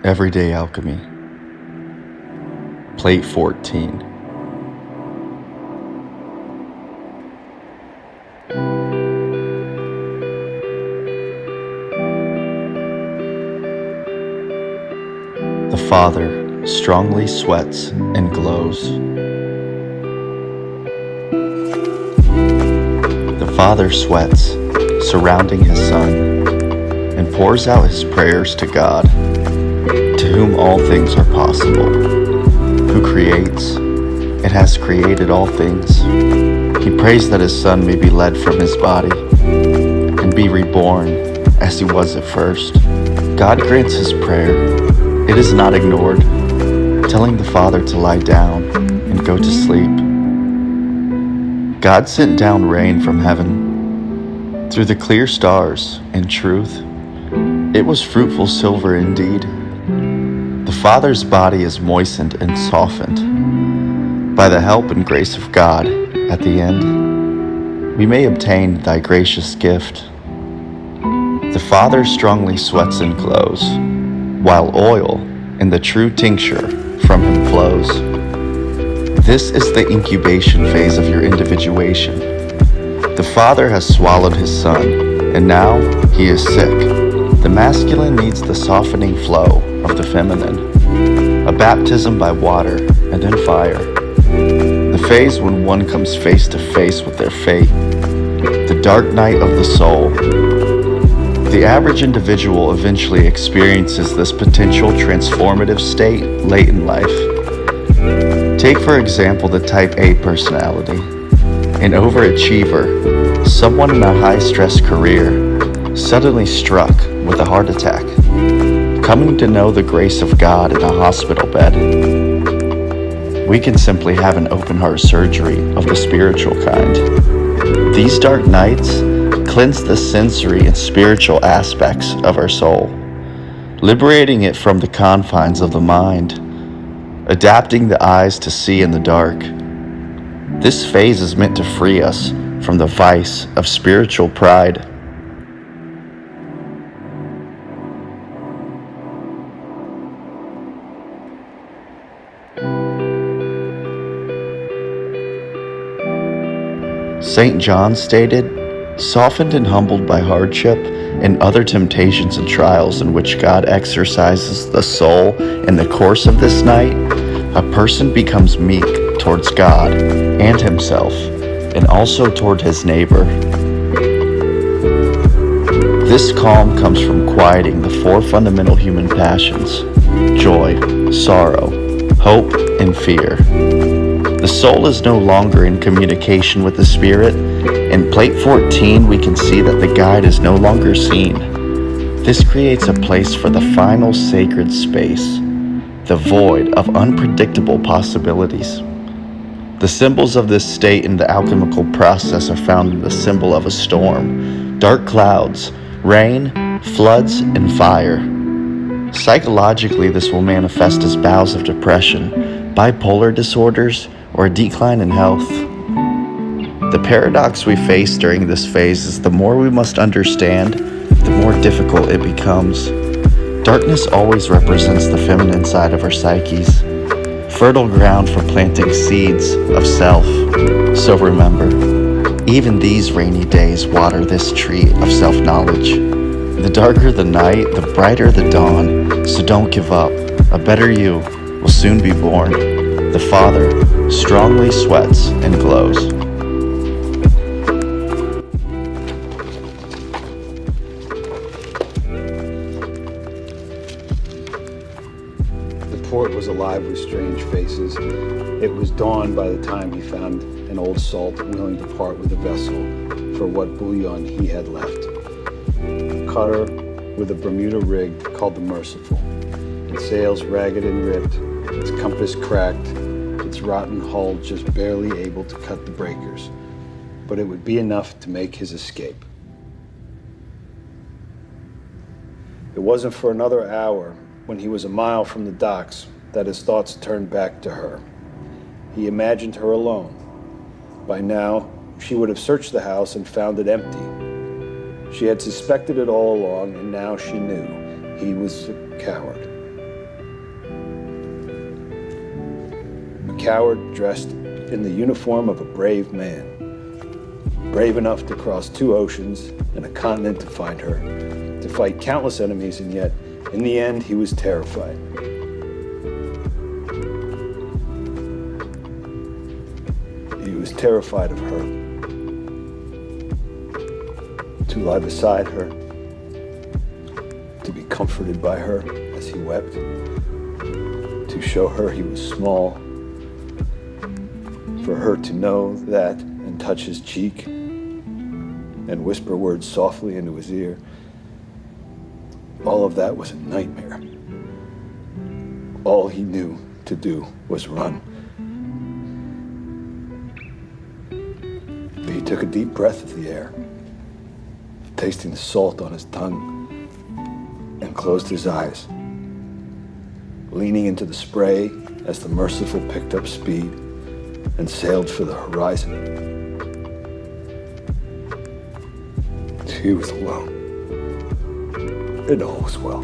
Everyday Alchemy, Plate 14. The Father strongly sweats and glows. The Father sweats, surrounding his Son, and pours out his prayers to God, to whom all things are possible, who creates and has created all things. He prays that his Son may be led from his body and be reborn as he was at first. God grants his prayer. It is not ignored, telling the Father to lie down and go to sleep. God sent down rain from heaven through the clear stars and truth. It was fruitful silver indeed. The Father's body is moistened and softened. By the help and grace of God, at the end, we may obtain thy gracious gift. The Father strongly sweats and glows, while oil in the true tincture from him flows. This is the incubation phase of your individuation. The Father has swallowed his Son, and now he is sick. The masculine needs the softening flow of the feminine, a baptism by water and then fire. The phase when one comes face to face with their fate, the dark night of the soul. The average individual eventually experiences this potential transformative state late in life. Take for example the type A personality, an overachiever, someone in a high-stress career, suddenly struck with a heart attack, coming to know the grace of God in a hospital bed. We can simply have an open-heart surgery of the spiritual kind. These dark nights cleanse the sensory and spiritual aspects of our soul, liberating it from the confines of the mind, adapting the eyes to see in the dark. This phase is meant to free us from the vice of spiritual pride. St. John stated, "Softened and humbled by hardship and other temptations and trials in which God exercises the soul in the course of this night, a person becomes meek towards God and himself, and also toward his neighbor." This calm comes from quieting the four fundamental human passions: joy, sorrow, hope, and fear. The soul is no longer in communication with the spirit. In Plate 14, we can see that the guide is no longer seen. This creates a place for the final sacred space, the void of unpredictable possibilities. The symbols of this state in the alchemical process are found in the symbol of a storm, dark clouds, rain, floods, and fire. Psychologically, this will manifest as bouts of depression, bipolar disorders, or a decline in health. The paradox we face during this phase is the more we must understand, the more difficult it becomes. Darkness always represents the feminine side of our psyches, fertile ground for planting seeds of self. So remember, even these rainy days water this tree of self-knowledge. The darker the night, the brighter the dawn, so don't give up. A better you will soon be born. The Father strongly sweats and glows. The port was alive with strange faces. It was dawn by the time he found an old salt willing to part with the vessel for what bullion he had left. A cutter with a Bermuda rig called the Merciful, its sails ragged and ripped, its compass cracked, its rotten hull just barely able to cut the breakers, but it would be enough to make his escape. It wasn't for another hour, when he was a mile from the docks, that his thoughts turned back to her. He imagined her alone. By now, she would have searched the house and found it empty. She had suspected it all along, and now she knew he was a coward. coward dressed in the uniform of a brave man, brave enough to cross 2 oceans and a continent to find her, to fight countless enemies, and yet, in the end, he was terrified. He was terrified of her. To lie beside her, to be comforted by her as he wept, to show her he was small, for her to know that and touch his cheek and whisper words softly into his ear. All of that was a nightmare. All he knew to do was run. But he took a deep breath of the air, tasting the salt on his tongue, and closed his eyes, leaning into the spray as the Merciful picked up speed and sailed for the horizon. He was alone, and all was well.